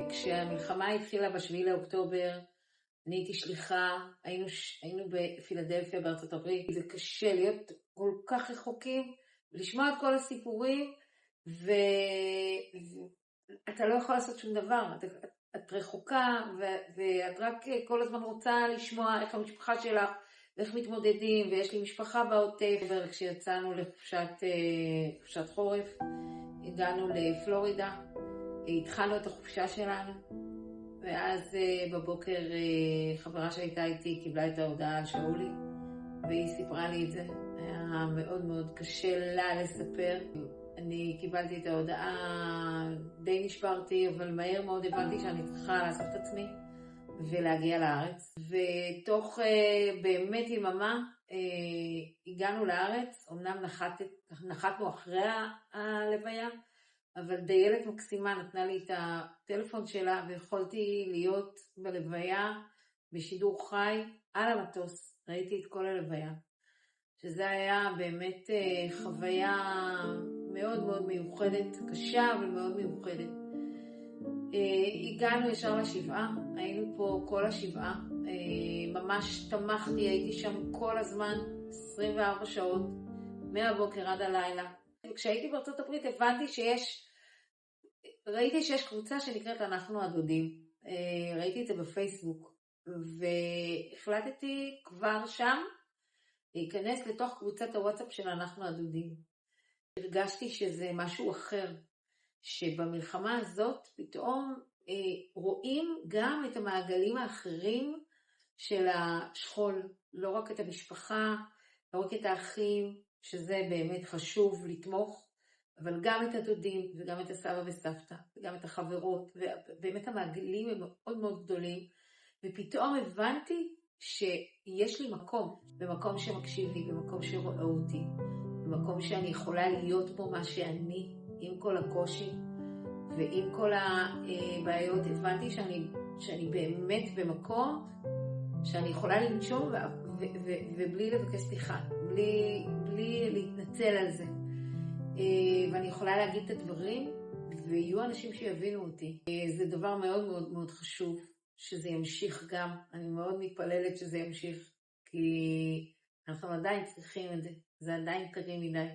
כשהמלחמה התחילה ב7 לאוקטובר, אני הייתי שליחה, היינו בפילדלפיה בארצות הברית, זה קשה להיות כל כך רחוקים, לשמוע את כל הסיפורים, ואתה לא יכול לעשות שום דבר, את רחוקה, ואת רק כל הזמן רוצה לשמוע איך המשפחה שלך, ואיך מתמודדים, ויש לי משפחה בעוטף, וכשיצאנו לחופשת חורף, הגענו לפלורידה, התחלנו את החופשה שלנו, ואז בבוקר חברה שהייתה איתי קיבלה את ההודעה על שאולי, והיא סיפרה לי את זה. היה מאוד מאוד קשה לה לספר. אני קיבלתי את ההודעה, די נשברתי, אבל מהר מאוד הבנתי שאני צריכה לאסוף את עצמי ולהגיע לארץ. ותוך באמת יממה הגענו לארץ, אמנם נחתנו אחרי הלוויה, אבל דיילת מקסימה נתנה לי את הטלפון שלה, ויכולתי להיות בלוויה בשידור חי על המטוס. ראיתי את כל הלוויה, שזה היה באמת חוויה מאוד מאוד מיוחדת, קשה אבל מאוד מיוחדת. הגענו ישר לשבעה, היינו פה כל השבעה, ממש תמכתי, הייתי שם כל הזמן, 24 שעות, מהבוקר עד הלילה. כשהייתי בארצות הברית הבנתי ראיתי שיש קבוצה שנקראת אנחנו הדודים. ראיתי את זה בפייסבוק, והחלטתי כבר שם להיכנס לתוך קבוצת הוואטסאפ של אנחנו הדודים. הרגשתי שזה משהו אחר, שבמלחמה הזאת פתאום רואים גם את המעגלים האחרים של השכול, לא רק את המשפחה, לא רק את האחים, שזה באמת חשוב לתמוך, אבל גם את הדודים וגם את הסבא וסבתא וגם את החברות, ובאמת המעגלים הם מאוד מאוד גדולים, ופתאום הבנתי שיש לי במקום שמקשיב לי, במקום שרואה אותי, במקום שאני יכולה להיות בו מה שאני, עם כל הקושי ועם כל הבעיות. הבנתי שאני באמת במקום שאני יכולה לנשום ובלי לבקש סליחה, בלי להתנצל על זה. ואני יכולה להגיד את הדברים, ויהיו אנשים שיבינו אותי. זה דבר מאוד מאוד מאוד חשוב, שזה ימשיך גם. אני מאוד מתפללת שזה ימשיך, כי אנחנו עדיין צריכים את זה. זה עדיין קרים מדי.